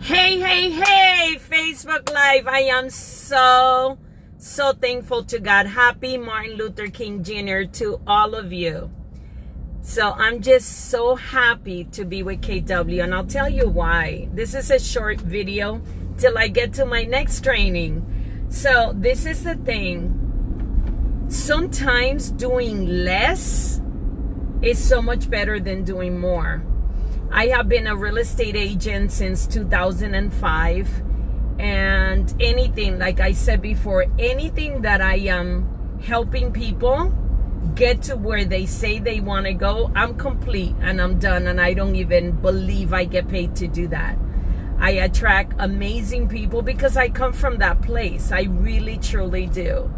Hey, Facebook Live. I am so thankful to God. Happy Martin Luther King Jr. to all of you. So I'm just so happy to be with KW, and I'll tell you why. This is a short video till I get to my next training. So this is the thing. Sometimes doing less is so much better than doing more. I have been a real estate agent since 2005, and anything, like I said before, anything that I am helping people get to where they say they want to go, I'm complete and I'm done, and I don't even believe I get paid to do that. I attract amazing people because I come from that place. I really truly do.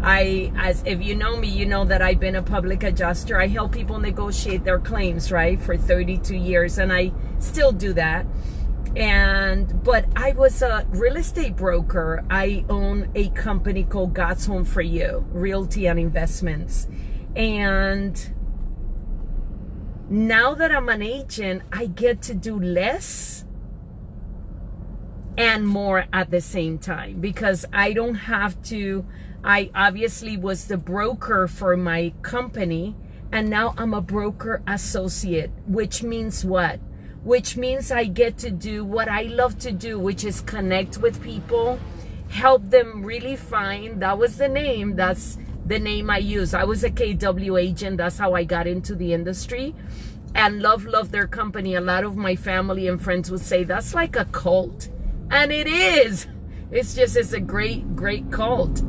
If you know me, you know that I've been a public adjuster. I help people negotiate their claims, right, for 32 years, and I still do that. But I was a real estate broker. I own a company called God's Home for You, Realty and Investments. And now that I'm an agent, I get to do less and more at the same time, because I don't have to. I obviously was the broker for my company, and now I'm a broker associate, which means what? Which means I get to do what I love to do, which is connect with people, help them really find, that was the name, that's the name I use. I was a KW agent. That's how I got into the industry, and love their company. A lot of my family and friends would say that's like a cult, and it is. It's a great cult,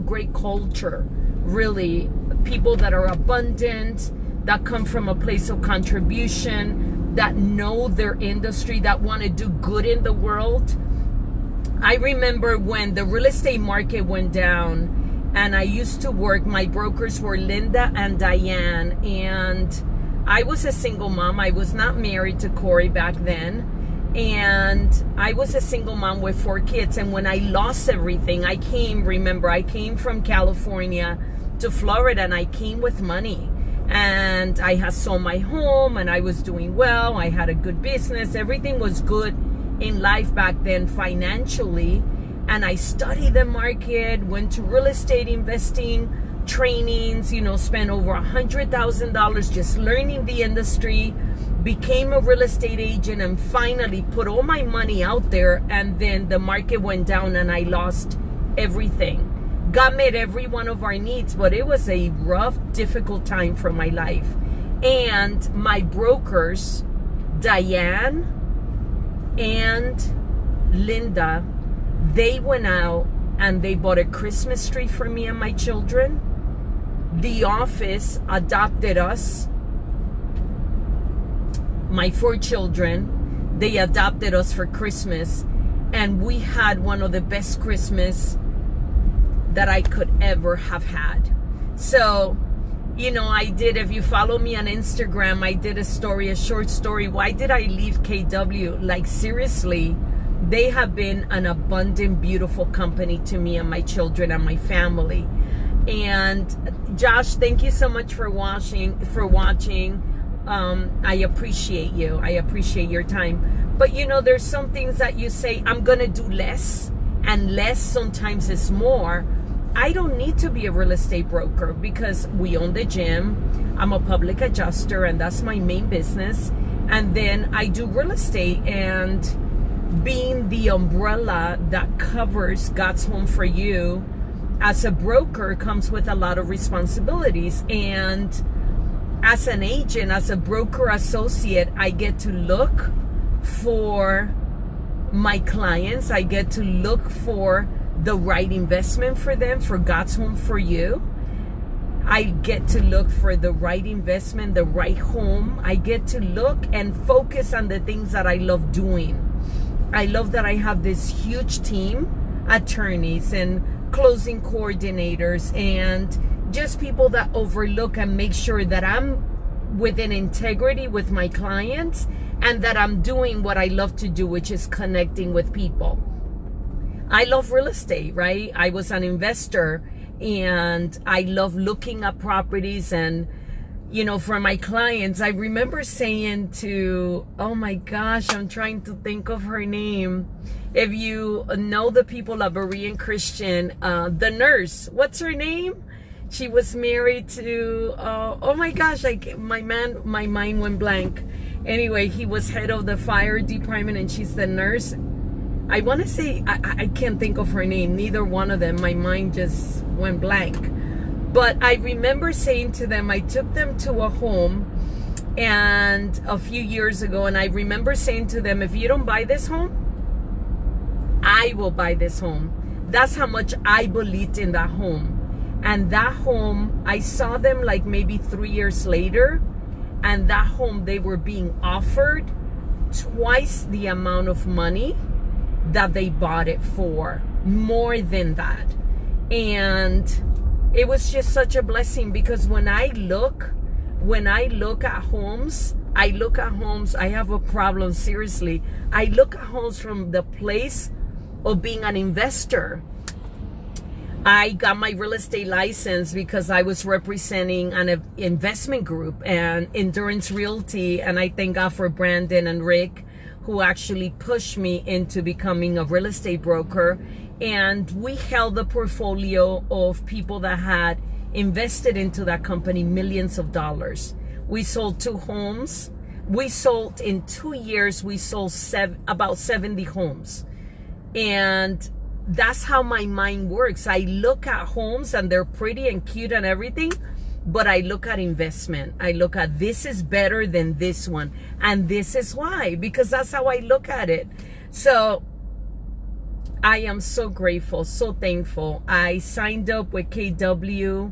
great culture, really. People that are abundant, that come from a place of contribution, that know their industry, that want to do good in the world. I remember when the real estate market went down, and I used to work, my brokers were Linda and Diane, and I was a single mom. I was not married to Corey back then. And I was a single mom with 4 kids. And when I lost everything, I came from California to Florida, and I came with money. And I had sold my home, and I was doing well. I had a good business. Everything was good in life back then financially. And I studied the market, went to real estate investing trainings, spent over $100,000 just learning the industry. Became a real estate agent, and finally put all my money out there, and then the market went down and I lost everything. God met every one of our needs, but it was a rough, difficult time for my life. And my brokers, Diane and Linda, they went out and they bought a Christmas tree for me and my children. The office adopted us. My 4 children, they adopted us for Christmas, and we had one of the best Christmas that I could ever have had. So, I did, if you follow me on Instagram, I did a short story. Why did I leave KW? Like, seriously, they have been an abundant, beautiful company to me and my children and my family. And Josh, thank you so much for watching. I appreciate you. I appreciate your time. But there's some things that you say, I'm gonna do less, and less sometimes is more. I don't need to be a real estate broker because we own the gym. I'm a public adjuster, and that's my main business. And then I do real estate, and being the umbrella that covers God's Home for You as a broker comes with a lot of responsibilities. And as an agent, as a broker associate, I get to look for my clients. I get to look for the right investment for them, for God's Home for You. I get to look for the right investment, the right home. I get to look and focus on the things that I love doing. I love that I have this huge team, attorneys and closing coordinators, and just people that overlook and make sure that I'm within integrity with my clients, and that I'm doing what I love to do, which is connecting with people. I love real estate, right? I was an investor, and I love looking at properties and you know, for my clients, I remember saying to, oh my gosh, I'm trying to think of her name. If you know the people of Berean Christian, the nurse, what's her name? She was married to, oh my gosh, my mind went blank. Anyway, he was head of the fire department and she's the nurse. I want to say, I can't think of her name, neither one of them. My mind just went blank. But I remember saying to them, I took them to a home and a few years ago, and I remember saying to them, if you don't buy this home, I will buy this home. That's how much I believed in that home. And that home, I saw them like maybe 3 years later, and that home, they were being offered twice the amount of money that they bought it for, more than that. And it was just such a blessing, because when I look at homes, I have a problem, seriously. I look at homes from the place of being an investor. I got my real estate license because I was representing an investment group and Endurance Realty, and I thank God for Brandon and Rick, who actually pushed me into becoming a real estate broker. And we held a portfolio of people that had invested into that company millions of dollars. We sold 2 homes. We sold in 2 years, we sold about 70 homes. And that's how my mind works. I look at homes and they're pretty and cute and everything, but I look at investment. I look at, this is better than this one. And this is why, because that's how I look at it. So I am so grateful, so thankful. I signed up with KW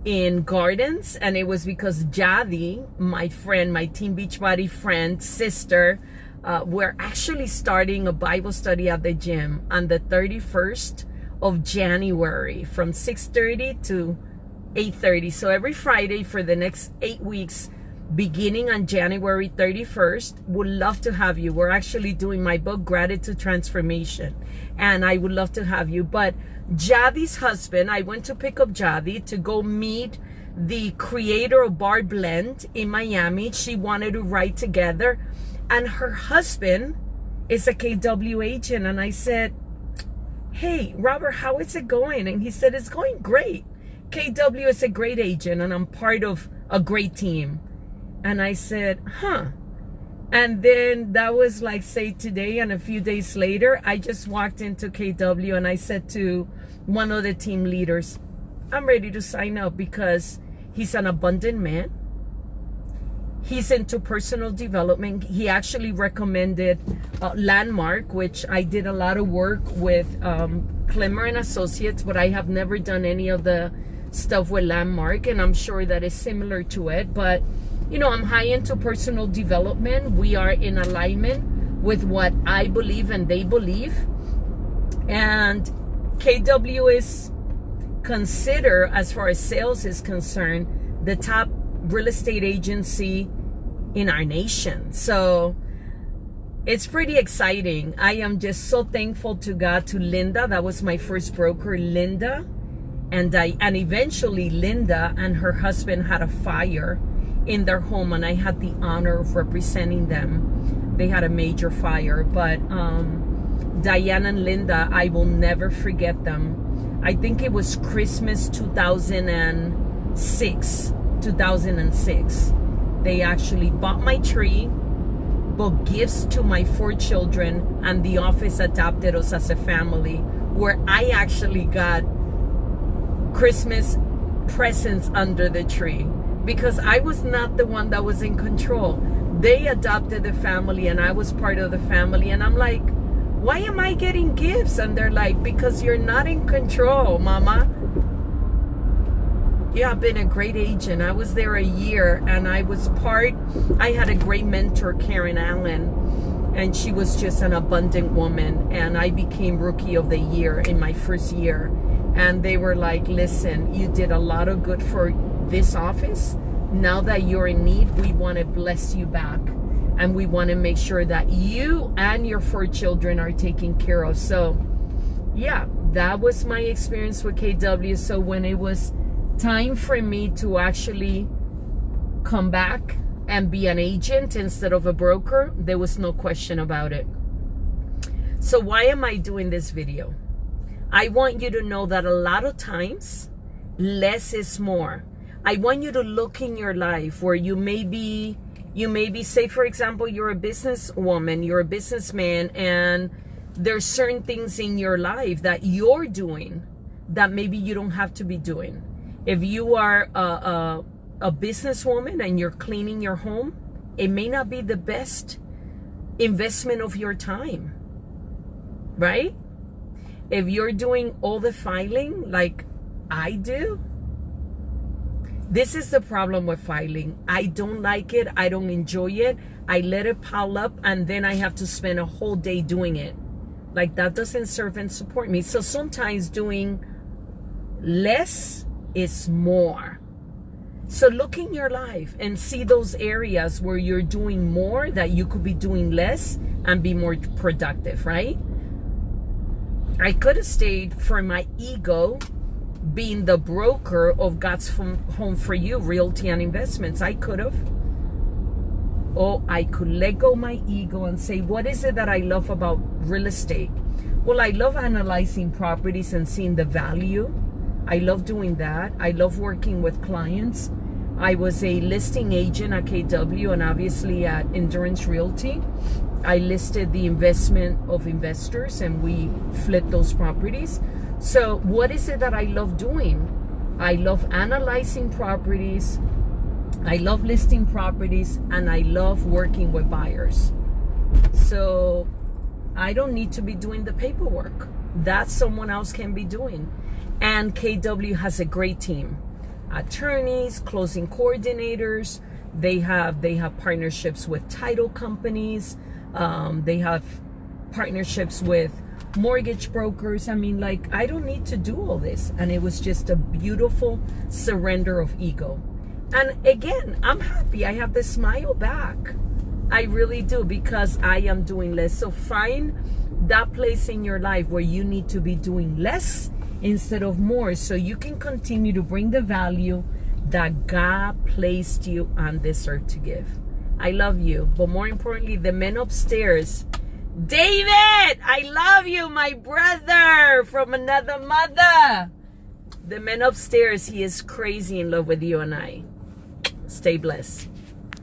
in Gardens, and it was because Jadi, my friend, my Team Beachbody friend, sister, we're actually starting a Bible study at the gym on the 31st of January from 6:30 to 8:30. So every Friday for the next 8 weeks, beginning on January 31st, would love to have you. We're actually doing my book, Gratitude Transformation, and I would love to have you. But Jadi's husband, I went to pick up Jadi to go meet the creator of Bar Blend in Miami. She wanted to write together. And her husband is a KW agent. And I said, hey, Robert, how is it going? And he said, it's going great. KW is a great agent and I'm part of a great team. And I said, huh. And then that was like, say today, and a few days later, I just walked into KW and I said to one of the team leaders, I'm ready to sign up, because he's an abundant man. He's into personal development. He actually recommended Landmark, which I did a lot of work with Clemmer and Associates, but I have never done any of the stuff with Landmark, and I'm sure that is similar to it. But, you know, I'm high into personal development. We are in alignment with what I believe and they believe. And KW is considered, as far as sales is concerned, the top real estate agency in our nation. So it's pretty exciting. I am just so thankful to God, to Linda. That was my first broker, Linda. And eventually Linda and her husband had a fire in their home, and I had the honor of representing them. They had a major fire, but Diane and Linda, I will never forget them. I think it was Christmas 2006. They actually bought my tree, bought gifts to my 4 children, and the office adopted us as a family, where I actually got Christmas presents under the tree, because I was not the one that was in control. They adopted the family and I was part of the family, and I'm like, why am I getting gifts? And they're like, because you're not in control, mama. Yeah, I've been a great agent. I was there a year, and I had a great mentor, Karen Allen, and she was just an abundant woman, and I became Rookie of the Year in my first year. And they were like, listen, you did a lot of good for this office. Now that you're in need, we want to bless you back, and we want to make sure that you and your 4 children are taken care of. So yeah, that was my experience with KW. So when it was time for me to actually come back and be an agent instead of a broker, there was no question about it. So why am I doing this video? I want you to know that a lot of times, less is more. I want you to look in your life where you may be, say for example, you're a businesswoman, you're a businessman, and there's certain things in your life that you're doing that maybe you don't have to be doing. If you are a businesswoman and you're cleaning your home, it may not be the best investment of your time, right? If you're doing all the filing like I do, this is the problem with filing. I don't like it. I don't enjoy it. I let it pile up and then I have to spend a whole day doing it. Like, that doesn't serve and support me. So sometimes doing less is more. So look in your life and see those areas where you're doing more that you could be doing less and be more productive, right? I could have stayed for my ego being the broker of God's Home for You, Realty and Investments. I could have. Or I could let go my ego and say, what is it that I love about real estate? Well, I love analyzing properties and seeing the value. I love doing that. I love working with clients. I was a listing agent at KW and obviously at Endurance Realty. I listed the investment of investors and we flipped those properties. So what is it that I love doing? I love analyzing properties. I love listing properties, and I love working with buyers. So I don't need to be doing the paperwork. That someone else can be doing. And KW has a great team. Attorneys, closing coordinators. They have partnerships with title companies. They have partnerships with mortgage brokers. I mean, like, I don't need to do all this. And it was just a beautiful surrender of ego. And again, I'm happy. I have the smile back. I really do, because I am doing less. So find that place in your life where you need to be doing less instead of more, so you can continue to bring the value that God placed you on this earth to give. I love you. But more importantly, the men upstairs, David, I love you, my brother from another mother. The man upstairs, he is crazy in love with you and I. Stay blessed.